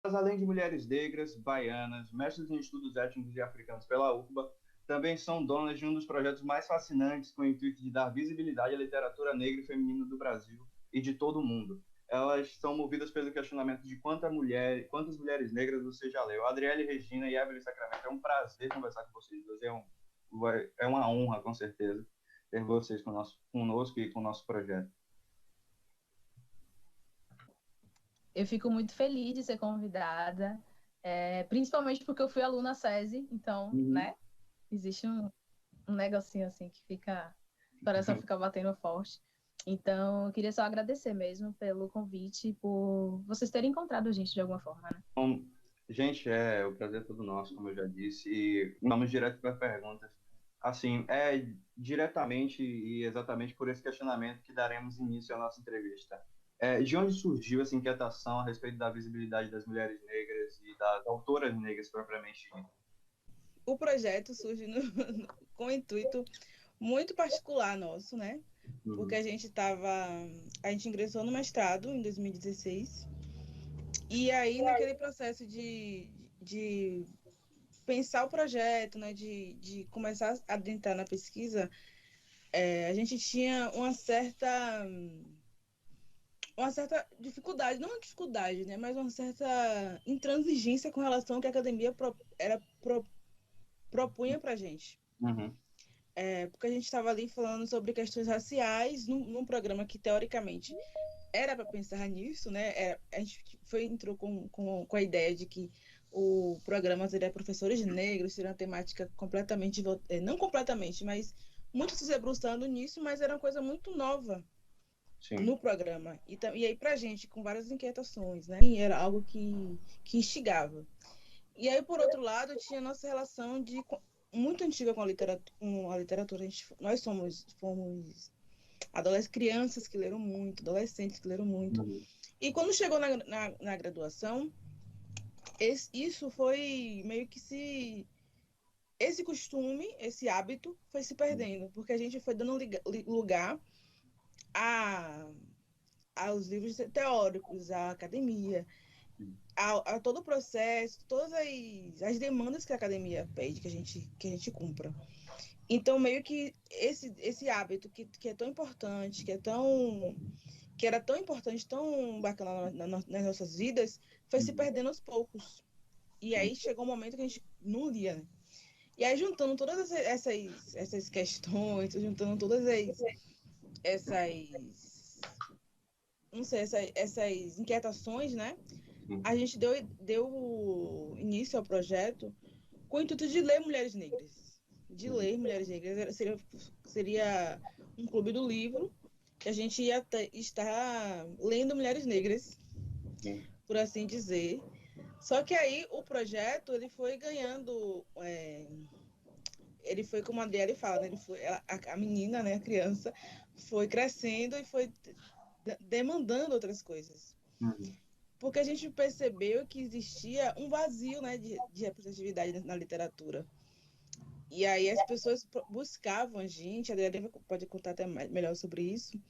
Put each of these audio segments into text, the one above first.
além de mulheres negras, baianas, mestres em estudos étnicos e africanos pela UFBA, também são donas de um dos projetos mais fascinantes com o intuito de dar visibilidade à literatura negra e feminina do Brasil e de todo o mundo. Elas são movidas pelo questionamento de quantas mulheres negras você já leu. Adriele Regina e Evelyn Sacramento, é um prazer conversar com vocês dois. É uma honra, com certeza, ter vocês conosco e com o nosso projeto. Eu fico muito feliz de ser convidada, principalmente porque eu fui aluna SESI, então, Uhum. né, existe um negocinho assim que fica, o coração fica batendo forte. Então, eu queria só agradecer mesmo pelo convite, por vocês terem encontrado a gente de alguma forma, né? Bom, gente, o prazer é todo nosso, como eu já disse, e vamos direto para as perguntas. Assim, é diretamente e exatamente por esse questionamento que daremos início à nossa entrevista. De onde surgiu essa inquietação a respeito da visibilidade das mulheres negras e das autoras negras propriamente dita? O projeto surge com um intuito muito particular nosso, né? Porque Uhum. a gente ingressou no mestrado em 2016, e aí naquele processo de pensar o projeto, né, de começar a adentrar na pesquisa, a gente tinha uma certa dificuldade, não uma dificuldade, né, mas uma certa intransigência com relação ao que a academia propunha para a gente. Uhum. Porque a gente estava ali falando sobre questões raciais num programa que, teoricamente, era para pensar nisso, né? A gente entrou com a ideia de que o programa seria professores negros, seria uma temática completamente, não completamente, mas muito se debruçando nisso, mas era uma coisa muito nova Sim. no programa. E aí, para a gente, com várias inquietações, né? E era algo que instigava. E aí, por outro lado, tinha a nossa relação muito antiga com a literatura. Nós fomos crianças que leram muito, adolescentes que leram muito. Uhum. E quando chegou na graduação, isso foi meio que se. Esse costume, esse hábito foi se perdendo, porque a gente foi dando lugar a, aos livros teóricos, à academia, a todo o processo, todas as demandas que a academia pede que a gente cumpra. Então, meio que esse hábito que é tão importante, que era tão importante, tão bacana nas nossas vidas, foi se Uhum. perdendo aos poucos. E Sim. aí chegou um momento que a gente não lia, né? E aí, juntando todas essas questões, juntando todas essas, não sei, essas inquietações, né? A Uhum. gente deu início ao projeto com o intuito de ler mulheres negras. De Uhum. ler mulheres negras. Seria um clube do livro que a gente ia estar lendo mulheres negras, Sim. por assim dizer. Só que aí o projeto ele foi ganhando. Ele foi, como a Adriele fala, né? A menina, né, a criança, foi crescendo e foi demandando outras coisas. Uhum. Porque a gente percebeu que existia um vazio, né, de representatividade na literatura. E aí as pessoas buscavam a gente, a Adriana pode contar até melhor sobre isso,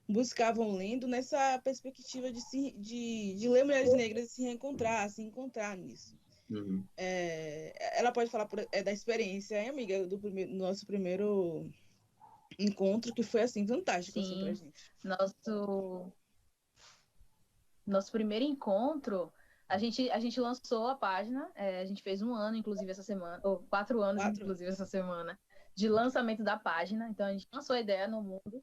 buscavam lendo nessa perspectiva de ler mulheres negras e se encontrar nisso. Uhum. Ela pode falar da experiência, hein, amiga, do nosso primeiro encontro, que foi assim, fantástico assim, pra Sim, gente. nosso, nosso primeiro encontro, a gente lançou a página, a gente fez 1 ano, inclusive, essa semana, ou 4 anos, 4 anos. inclusive, essa semana, de lançamento da página. Então, a gente lançou a ideia no mundo.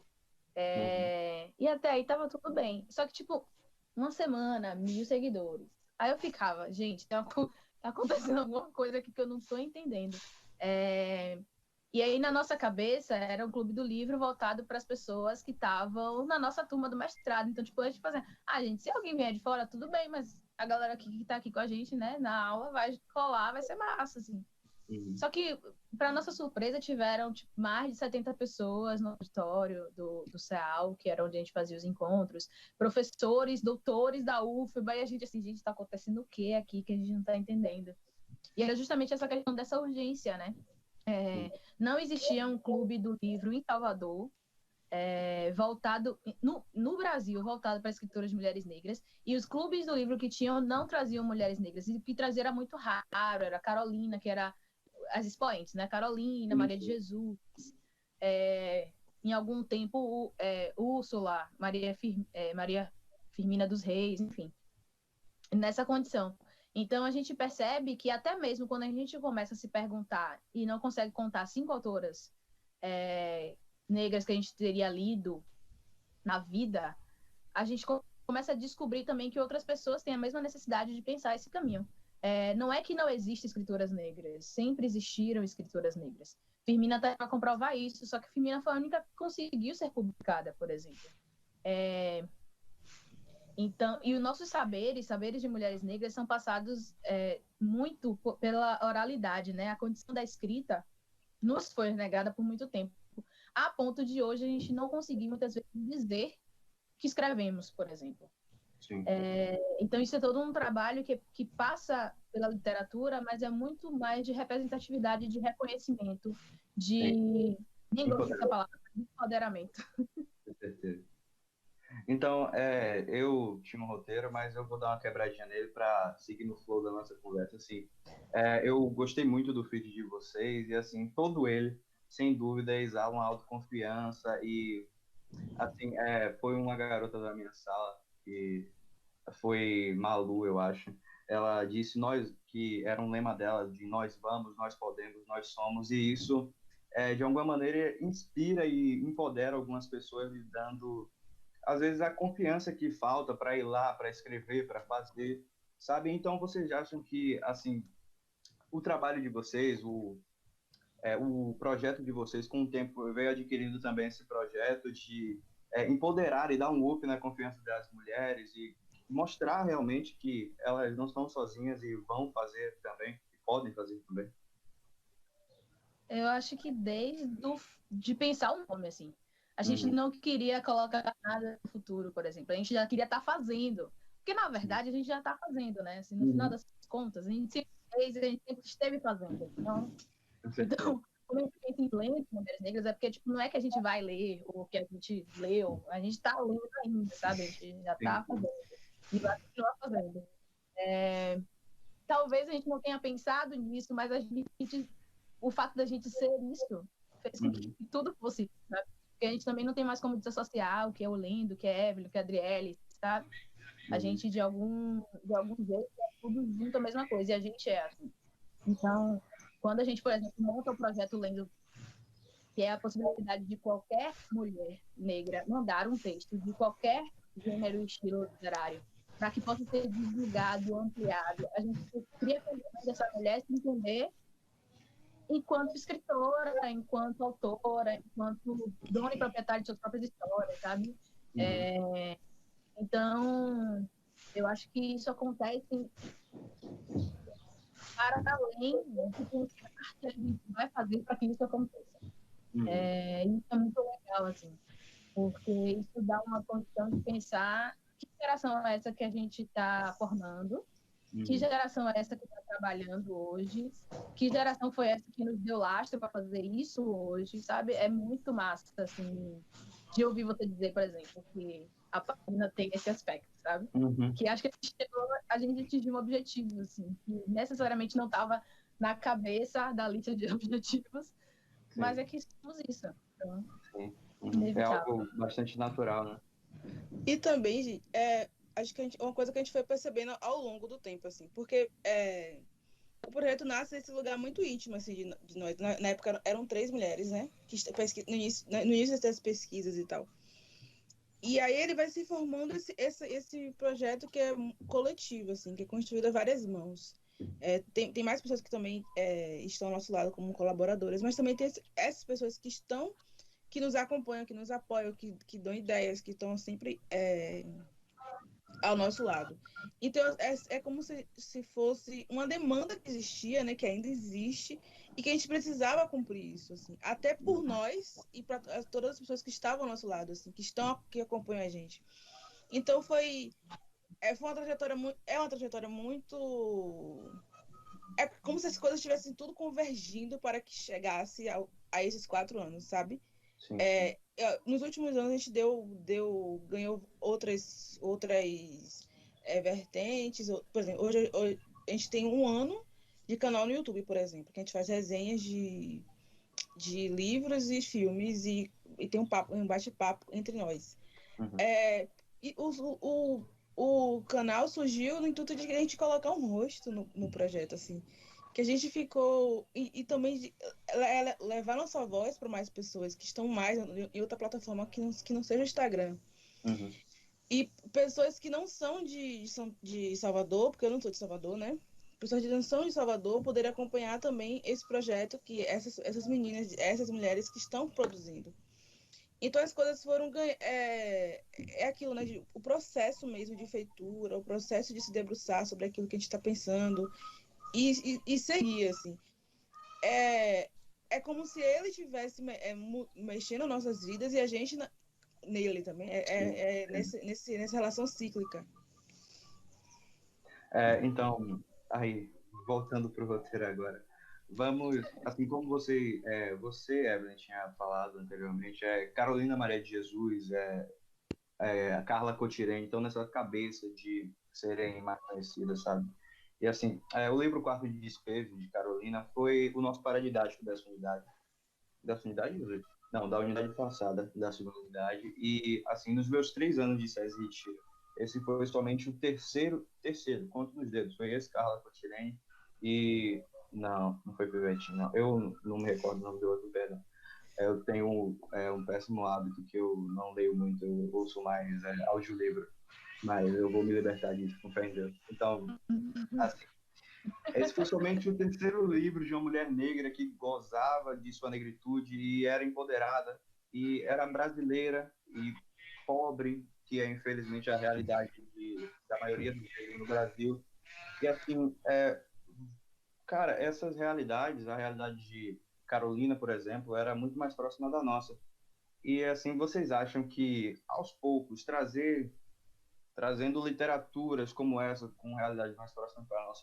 Uhum. E até aí tava tudo bem. Só que, tipo, 1 semana, 1.000 seguidores. Aí eu ficava, gente, tá acontecendo alguma coisa aqui que eu não tô entendendo. É, E aí, na nossa cabeça, era um clube do livro voltado para as pessoas que estavam na nossa turma do mestrado. Então, tipo, a gente fazia, gente, se alguém vier de fora, tudo bem, mas a galera aqui que tá aqui com a gente, né, na aula, vai colar, vai ser massa, assim. Uhum. Só que, para nossa surpresa, tiveram tipo, mais de 70 pessoas no auditório do CEAL, que era onde a gente fazia os encontros, professores, doutores da UFBA, e a gente assim, gente, está acontecendo o que aqui que a gente não está entendendo? E era justamente essa questão dessa urgência, né? Não existia um clube do livro em Salvador, voltado no Brasil, voltado para escritoras de mulheres negras, e os clubes do livro que tinham não traziam mulheres negras, e o que trazia era muito raro, era Carolina, que era as expoentes, né? Carolina, Maria de Jesus, em algum tempo Úrsula, Maria Firmina dos Reis, enfim, nessa condição. Então a gente percebe que até mesmo quando a gente começa a se perguntar e não consegue contar 5 autoras negras que a gente teria lido na vida, a gente começa a descobrir também que outras pessoas têm a mesma necessidade de pensar esse caminho. Não é que não existem escritoras negras, sempre existiram escritoras negras. Firmina está para comprovar isso, só que Firmina foi a única que conseguiu ser publicada, por exemplo. Então, e os nossos saberes de mulheres negras, são passados muito pela oralidade, né? A condição da escrita nos foi negada por muito tempo, a ponto de hoje a gente não conseguir muitas vezes dizer que escrevemos, por exemplo. Então isso é todo um trabalho que passa pela literatura, mas é muito mais de representatividade, de reconhecimento, de... Nem gosto dessa palavra, de empoderamento. Com certeza. Então, eu tinha um roteiro, mas eu vou dar uma quebradinha nele para seguir no flow da nossa conversa. Assim, eu gostei muito do feed de vocês e, assim, todo ele, sem dúvida, exala uma autoconfiança e, assim, foi uma garota da minha sala, que foi Malu, eu acho. Ela disse que era um lema dela de nós vamos, nós podemos, nós somos, e isso, de alguma maneira, inspira e empodera algumas pessoas, lhe dando às vezes a confiança que falta para ir lá, para escrever, para fazer, sabe? Então vocês acham que, assim, o trabalho de vocês, o projeto de vocês, com o tempo veio adquirindo também esse projeto de empoderar e dar um up na confiança das mulheres e mostrar realmente que elas não estão sozinhas e vão fazer também, e podem fazer também? Eu acho que de pensar o nome, assim. A gente não queria colocar nada no futuro, por exemplo. A gente já queria estar fazendo. Porque, na verdade, a gente já está fazendo, né? Assim, no final das contas, a gente sempre fez, a gente sempre esteve fazendo. Então quando a gente pensa em ler Mulheres Negras, é porque, tipo, não é que a gente vai ler ou que a gente leu. A gente está lendo ainda, sabe? A gente já está fazendo. E vai continuar fazendo. Talvez a gente não tenha pensado nisso, mas o fato da gente ser isso fez com que tudo fosse, sabe? Porque a gente também não tem mais como desassociar o que é o Lendo, o que é Evelyn, o que é a Adriele, sabe? A gente, de algum jeito, é tudo junto a mesma coisa, e a gente é assim. Então, quando a gente, por exemplo, monta o projeto Lendo, que é a possibilidade de qualquer mulher negra mandar um texto de qualquer gênero e estilo literário, para que possa ser divulgado, ampliado, a gente cria condições dessa mulher se entender enquanto escritora, enquanto autora, enquanto dona e proprietária de suas próprias histórias, sabe? Então, eu acho que isso acontece para além do que a gente vai fazer para que isso aconteça. Isso é muito legal, assim, porque isso dá uma condição de pensar que geração é essa que a gente está formando, que geração é essa que está trabalhando hoje? Que geração foi essa que nos deu lastro para fazer isso hoje, sabe? É muito massa, assim, de ouvir você dizer, por exemplo, que a página tem esse aspecto, sabe? Que acho que a gente atingiu um objetivo, assim, que necessariamente não estava na cabeça da lista de objetivos, mas é que somos isso. Então, é algo bastante natural, né? E também, gente, acho que uma coisa que a gente foi percebendo ao longo do tempo, assim, porque o projeto nasce nesse lugar muito íntimo, assim, de nós. Na época eram 3 mulheres, né? No início das pesquisas e tal. E aí ele vai se formando esse projeto que é coletivo, assim, que é construído a várias mãos. Tem mais pessoas que também estão ao nosso lado como colaboradoras, mas também tem essas pessoas que nos acompanham, que nos apoiam, que dão ideias, que estão sempre ao nosso lado. Então, é como se fosse uma demanda que existia, né, que ainda existe, e que a gente precisava cumprir isso, assim, até por nós e para todas as pessoas que estavam ao nosso lado, assim, que acompanham a gente. Então, foi uma trajetória muito... É como se as coisas estivessem tudo convergindo para que chegasse a esses 4 anos, sabe? Sim. Nos últimos anos a gente ganhou outras vertentes. Por exemplo, hoje a gente tem um ano de canal no YouTube, por exemplo, que a gente faz resenhas de livros e filmes e tem um bate-papo entre nós. Uhum. E o canal surgiu no intuito de a gente colocar um rosto no projeto, assim. Que a gente ficou... E também levar nossa voz para mais pessoas que estão mais em outra plataforma que não seja o Instagram. Uhum. E pessoas que não são de Salvador, porque eu não sou de Salvador, né? Pessoas que não são de Salvador poderem acompanhar também esse projeto que essas meninas, essas mulheres que estão produzindo. Então as coisas foram aquilo, né? O processo mesmo de feitura, o processo de se debruçar sobre aquilo que a gente está pensando e seguir, assim. É como se ele estivesse mexendo nas nossas vidas e a gente nele também. Nessa relação cíclica. Então, aí, voltando para o roteiro agora, vamos, assim como você, Evelyn, tinha falado anteriormente, Carolina Maria de Jesus, a Carla Cotirene, então nessa cabeça de serem mais conhecidas, sabe? E assim, o livro Quarto de Despejo, de Carolina, foi o nosso paradidático dessa unidade, José? Não, da unidade passada, da segunda unidade, e assim, nos meus 3 anos de SESI Retiro, esse foi somente o terceiro, conto nos dedos, foi esse, Carla Cotirene, e não foi Pivete, não, eu não me recordo o nome do outro, perdão. Eu tenho um péssimo hábito que eu não leio muito, eu ouço mais audiolivro, mas eu vou me libertar disso, com fé em Deus. Então, assim, esse foi somente o terceiro livro de uma mulher negra que gozava de sua negritude e era empoderada, e era brasileira e pobre, que é infelizmente a realidade da maioria dos negros no Brasil. E assim, cara, essas realidades, a realidade de Carolina, por exemplo, era muito mais próxima da nossa. E assim, vocês acham que aos poucos trazendo literaturas como essa, com realidade mais próxima para nós,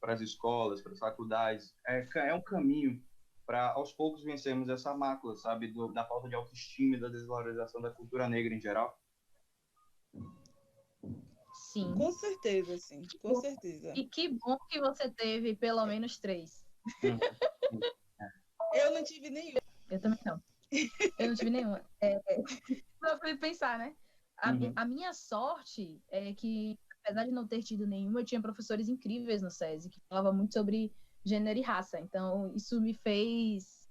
para as escolas, para as faculdades, é um caminho para aos poucos vencermos essa mácula, sabe, da falta de autoestima e da desvalorização da cultura negra em geral? Sim. Com certeza, sim, com certeza. E que bom que você teve pelo menos 3. Eu não tive nenhum. Eu também não. Eu não tive nenhuma. Só para pensar, né? A minha sorte é que, apesar de não ter tido nenhuma, eu tinha professores incríveis no SESI que falavam muito sobre gênero e raça. Então, isso me fez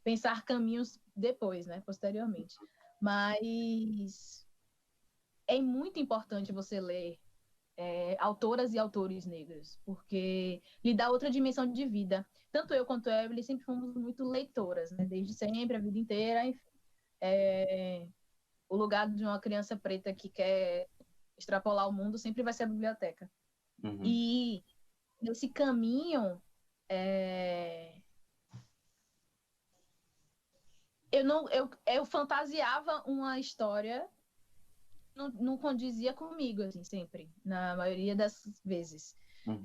pensar caminhos depois, né? Posteriormente. Mas é muito importante você ler autoras e autores negros, porque lhe dá outra dimensão de vida. Tanto eu quanto a Evelyn sempre fomos muito leitoras, né? Desde sempre, a vida inteira, enfim. O lugar de uma criança preta que quer extrapolar o mundo sempre vai ser a biblioteca. Uhum. E nesse caminho, eu fantasiava uma história não condizia comigo, assim, sempre, na maioria das vezes. Uhum.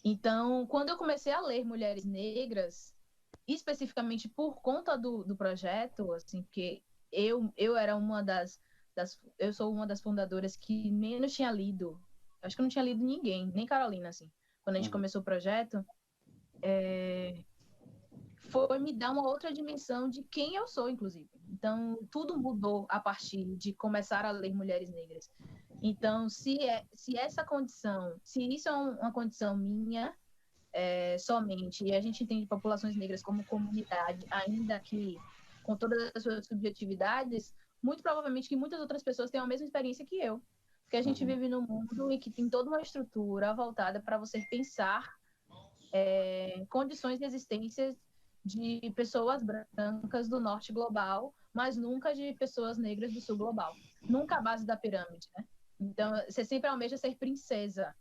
Então, quando eu comecei a ler Mulheres Negras, especificamente por conta do projeto, assim, porque eu era eu sou uma das fundadoras que menos tinha lido. Acho que eu não tinha lido ninguém, nem Carolina, assim. Quando a gente começou o projeto, foi me dar uma outra dimensão de quem eu sou, inclusive. Então, tudo mudou a partir de começar a ler Mulheres Negras. Então, se essa condição, se isso é uma condição minha, somente, e a gente entende populações negras como comunidade, ainda que com todas as suas subjetividades, muito provavelmente que muitas outras pessoas têm a mesma experiência que eu. Porque a gente vive num mundo em que tem toda uma estrutura voltada para você pensar condições de existência de pessoas brancas do norte global, mas nunca de pessoas negras do sul global. Nunca a base da pirâmide, né? Então, você sempre almeja ser princesa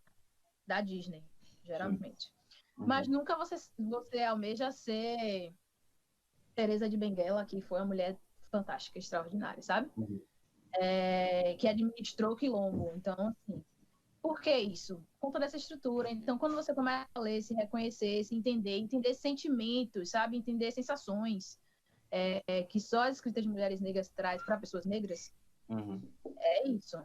da Disney, geralmente. Mas nunca você almeja ser Teresa de Benguela, que foi uma mulher fantástica, extraordinária, sabe? Que administrou o quilombo. Então, assim, por que isso? Com toda essa estrutura. Então, quando você começa a ler, se reconhecer, se entender sentimentos, sabe? Entender sensações, que só as escritas de mulheres negras traz para pessoas negras, Uhum. é isso.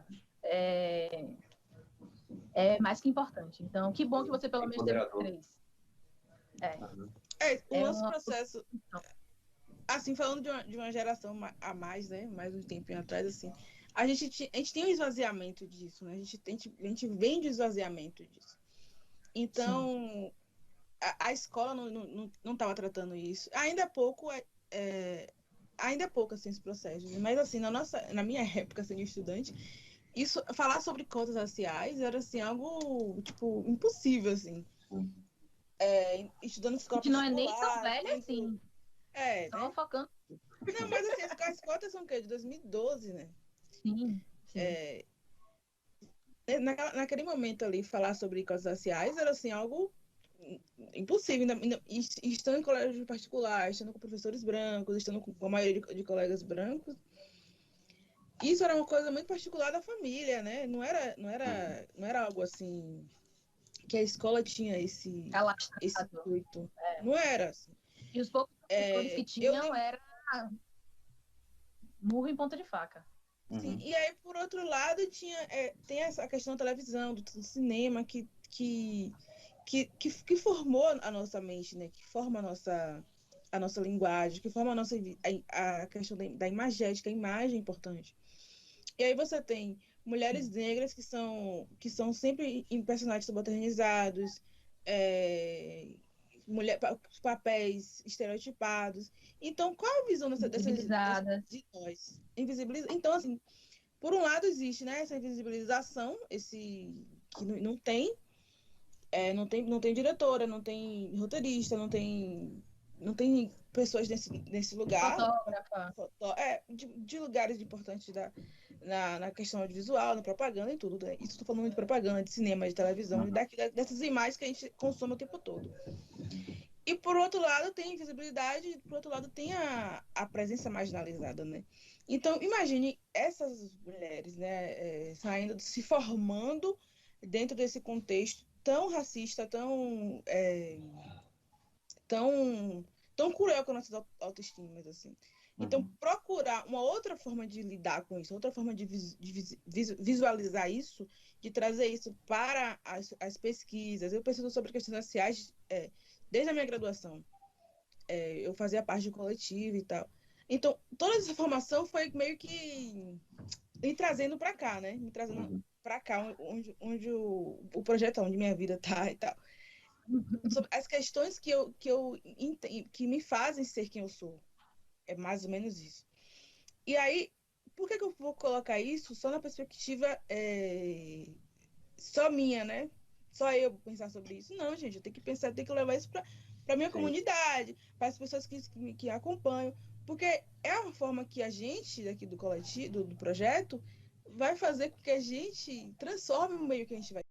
É mais que importante. Então, que bom que você pelo menos teve Empoderador. 3. Uhum. O nosso processo, Então, assim, falando de uma geração a mais, né? Mais um tempinho atrás, assim, a gente tem um esvaziamento disso, né? A gente vem de esvaziamento disso. Então, a escola não estava tratando isso. Ainda é pouco, ainda é pouco, assim, esse processo. Mas, assim, na minha época, assim, de estudante, falar sobre cotas raciais era, assim, algo, tipo, impossível, assim. Estudando a escola gente não é nem tão particular, velha assim. Só né? focando. Não, mas assim, as cotas são o quê? De 2012, né? Sim. Naquele momento ali, falar sobre cotas raciais era, assim, algo impossível. Estando em colégio particular, estando com professores brancos, estando com a maioria de colegas brancos, isso era uma coisa muito particular da família, né? Não era algo assim que a escola tinha esse intuito. Não era assim. E os poucos professores que tinham era murro em ponta de faca. Sim, e aí, por outro lado, tem essa questão da televisão, do cinema, que formou a nossa mente, né? Que forma a nossa linguagem, que forma a questão da imagética, a imagem é importante. E aí você tem mulheres negras que são sempre em personagens subalternizados, papéis estereotipados. Então, qual a visão de nós? Invisibilizadas. Então, assim, por um lado existe, né, essa invisibilização, que não tem, não tem diretora, não tem roteirista, não tem pessoas nesse lugar. Fotógrafa. De lugares importantes na questão audiovisual, na propaganda e tudo. Né? Isso estou falando de propaganda, de cinema, de televisão, dessas imagens que a gente consome o tempo todo. E por outro lado tem invisibilidade, e por outro lado tem a presença marginalizada, né? Então, imagine essas mulheres, né, se formando dentro desse contexto tão racista, tão cruel com a nossa autoestima, assim. Então, procurar uma outra forma de lidar com isso, outra forma de visualizar isso, de trazer isso para as pesquisas. Eu pesquiso sobre questões raciais desde a minha graduação. Eu fazia parte de coletivo e tal. Então, toda essa formação foi meio que me trazendo para cá, né? Me trazendo para cá, onde o projeto, onde minha vida tá e tal. Sobre as questões que me fazem ser quem eu sou. É mais ou menos isso. E aí, por que eu vou colocar isso só na perspectiva só minha, né? Só eu pensar sobre isso? Não, gente, eu tenho que pensar, eu tenho que levar isso para minha comunidade, para as pessoas que acompanham, porque é uma forma que a gente, daqui do coletivo, do projeto, vai fazer com que a gente transforme o meio que a gente vai.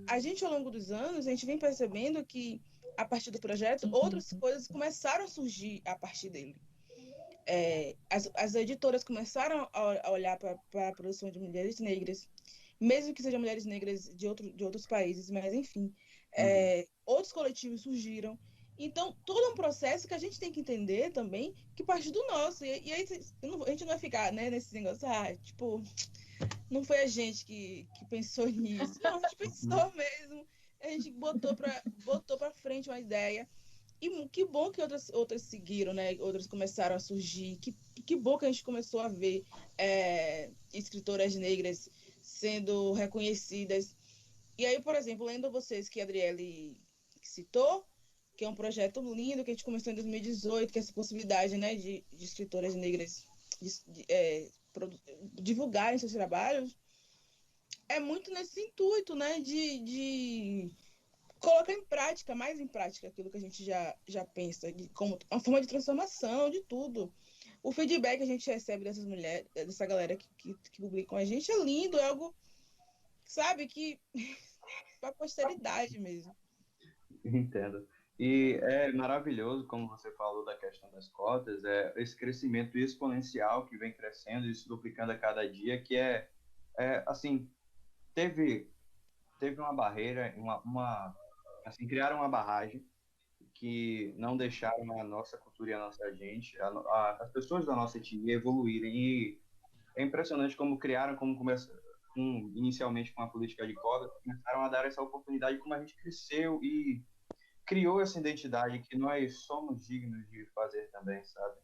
A gente, ao longo dos anos, a gente vem percebendo que, a partir do projeto, outras coisas começaram a surgir a partir dele. As editoras começaram a olhar para a produção de mulheres negras, mesmo que sejam mulheres negras de outros países, mas enfim, outros coletivos surgiram. Então, todo um processo que a gente tem que entender também, que parte do nosso. E aí a gente não vai ficar, né, nesse negócio, tipo, não foi a gente que pensou nisso. Não, a gente pensou mesmo. A gente botou para frente uma ideia. E que bom que outras seguiram, né? Outras começaram a surgir. Que bom que a gente começou a ver escritoras negras sendo reconhecidas. E aí, por exemplo, lendo vocês que a Adriele citou, que é um projeto lindo que a gente começou em 2018, que é essa possibilidade, né, de escritoras negras divulgarem seus trabalhos, é muito nesse intuito, né, de colocar mais em prática aquilo que a gente já pensa, como uma forma de transformação de tudo. O feedback que a gente recebe dessas mulheres, dessa galera que publica com a gente é lindo, é algo, sabe, que para a posteridade mesmo. Entendo. E é maravilhoso, como você falou da questão das cotas, esse crescimento exponencial que vem crescendo e se duplicando a cada dia, que assim, teve uma barreira, assim, criaram uma barragem que não deixaram a nossa cultura e a nossa gente, as pessoas da nossa etnia evoluírem. E é impressionante como criaram, como começaram, inicialmente com a política de cotas, começaram a dar essa oportunidade, como a gente cresceu e criou essa identidade que nós somos dignos de fazer também, sabe?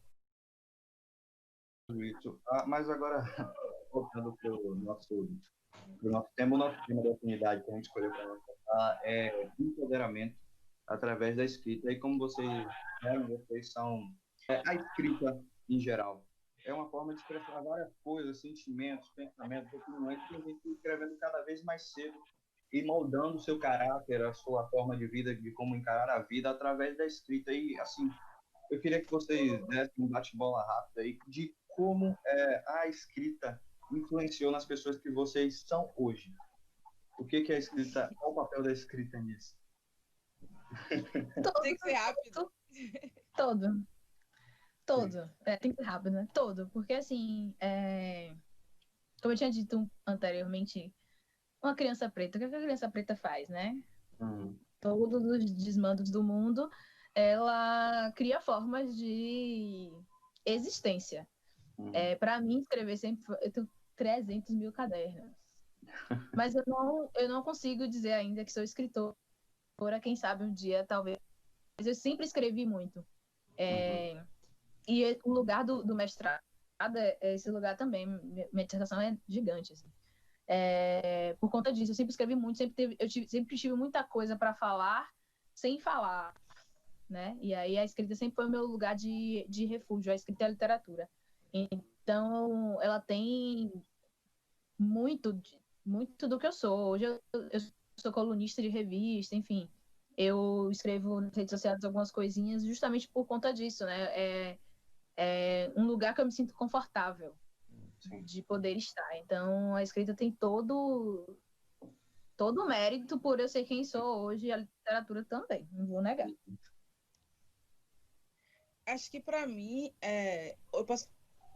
Isso. Mas agora, voltando para o nosso tema, o nosso tema da afinidade que a gente escolheu para nós falar é empoderamento através da escrita. E como vocês são a escrita em geral. É uma forma de expressar várias coisas, sentimentos, pensamentos, opiniões, que a gente escrevendo cada vez mais cedo e moldando o seu caráter, a sua forma de vida, de como encarar a vida através da escrita. E, assim, eu queria que vocês dessem um bate-bola rápido aí de como a escrita influenciou nas pessoas que vocês são hoje. O que é a escrita, qual o papel da escrita nisso? Tem que ser rápido. Todo. Tem que ser rápido, né? Todo. Porque, assim, como eu tinha dito anteriormente, uma criança preta, o que a criança preta faz, né? Todos os desmandos do mundo, ela cria formas de existência. Para mim, escrever sempre... Eu tenho 300 mil cadernos. Mas eu não consigo dizer ainda que sou escritora. Quem sabe um dia, talvez. Mas eu sempre escrevi muito. E o lugar do mestrado, esse lugar também, minha dissertação é gigante. Assim. Por conta disso, eu sempre escrevi muito, sempre tive muita coisa para falar, sem falar. Né? E aí a escrita sempre foi o meu lugar de refúgio, a escrita e a literatura. Então, ela tem muito do que eu sou. Hoje eu sou colunista de revista, enfim. Eu escrevo nas redes sociais algumas coisinhas justamente por conta disso, né? É um lugar que eu me sinto confortável de poder estar. Então, a escrita tem todo o mérito por eu ser quem sou hoje, e a literatura também, não vou negar. Acho que para mim, eu posso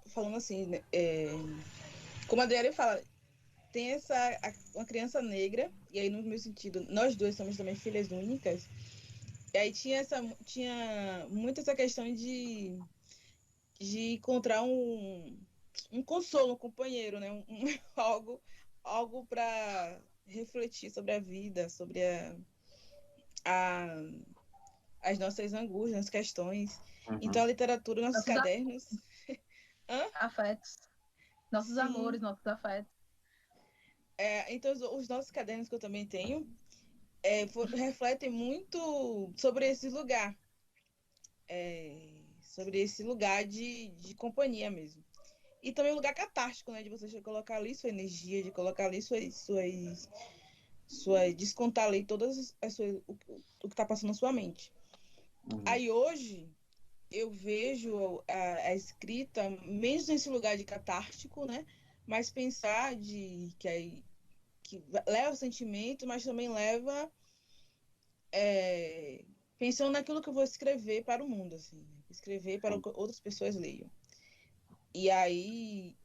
falando assim, né, como a Adriana fala, tem uma criança negra, e aí no meu sentido, nós dois somos também filhas únicas, e aí tinha muito essa questão de encontrar um consolo, um companheiro, né? Algo para refletir sobre a vida, sobre as nossas angústias, as questões. Então, a literatura, nossos cadernos... Afetos. Nossos amores, nossos afetos. Então, os nossos cadernos que eu também tenho refletem muito sobre esse lugar. Sobre esse lugar de companhia mesmo. E também um lugar catártico, né? De você colocar ali sua energia, de colocar ali descontar ali todas o que está passando na sua mente. Aí hoje eu vejo a escrita menos nesse lugar de catártico, né? Mas pensar que leva o sentimento, mas também leva pensando naquilo que eu vou escrever para o mundo, assim, né? Escrever para que outras pessoas leiam. E aí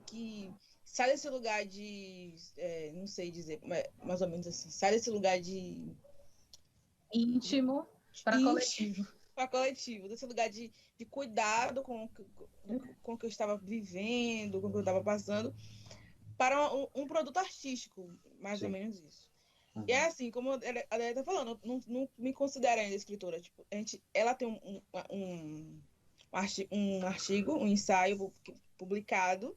que sai desse lugar de, não sei dizer, mais ou menos assim, sai desse lugar de íntimo para coletivo. Para coletivo, desse lugar de cuidado com o que eu estava vivendo, com o que eu estava passando, para um produto artístico, mais ou menos isso. E é assim, como a Adélia está falando, não me considero ainda escritora. Tipo, ela tem um artigo, um ensaio publicado,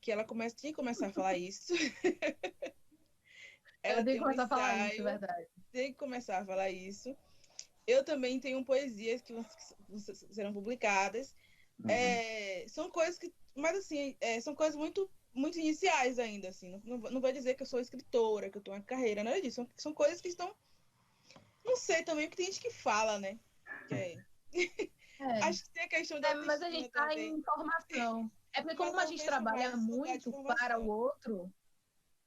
que ela tinha que começar a falar isso. Ela tem que começar a falar isso, verdade. Tem que começar a falar isso. Eu também tenho poesias que serão publicadas. São coisas que... Mas, assim, são coisas muito, muito iniciais ainda, assim. Não vai dizer que eu sou escritora, que eu tenho uma carreira, nada disso. São coisas que estão... Não sei também, porque tem gente que fala, né? Acho que tem a questão da mas a gente está em formação. É porque como a gente trabalha muito para o outro,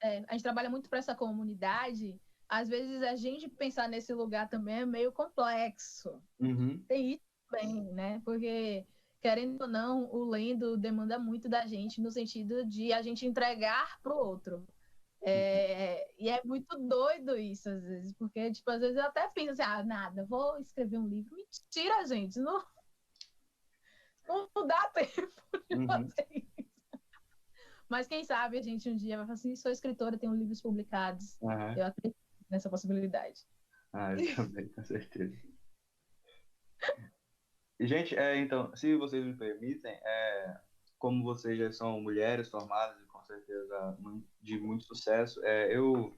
a gente trabalha muito para essa comunidade, às vezes a gente pensar nesse lugar também é meio complexo. Tem isso também, né? Porque, querendo ou não, o lendo demanda muito da gente no sentido de a gente entregar para o outro. E é muito doido isso, às vezes, porque, tipo, às vezes eu até penso assim, nada, vou escrever um livro. Mentira, gente, não dá tempo de Uhum. fazer isso. Mas quem sabe a gente um dia vai falar assim, sou escritora, tenho livros publicados. Aham. Eu acredito nessa possibilidade. Eu também, com certeza. E, gente, então, se vocês me permitem, como vocês já são mulheres formadas e com certeza de muito sucesso, eu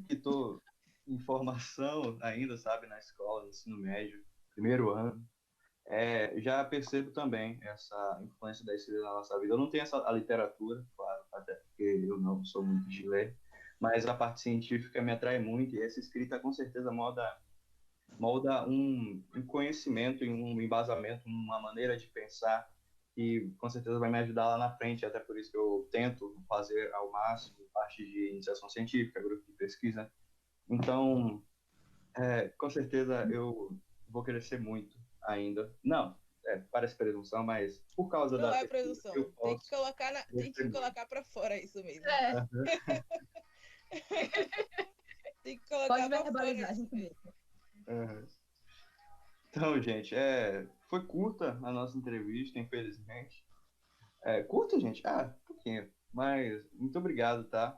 que estou em formação ainda, sabe, na escola, no ensino médio, primeiro ano, já percebo também essa influência da escrita na nossa vida. Eu não tenho a literatura, claro, até porque eu não sou muito de ler, mas a parte científica me atrai muito e essa escrita com certeza molda um conhecimento e um embasamento, uma maneira de pensar que com certeza vai me ajudar lá na frente, até por isso que eu tento fazer ao máximo parte de iniciação científica, grupo de pesquisa. Então, com certeza eu vou crescer muito ainda. Não, parece presunção, mas por causa Não da é pesquisa que eu produção. Tem que posso colocar, tem crescer que muito. colocar para fora isso mesmo. É, Tem que pode colocar para fora verbalizar, a isso gente mesmo. deixa. Aham. Então, gente, foi curta a nossa entrevista, infelizmente. Curta, gente? Um pouquinho. Mas muito obrigado, tá?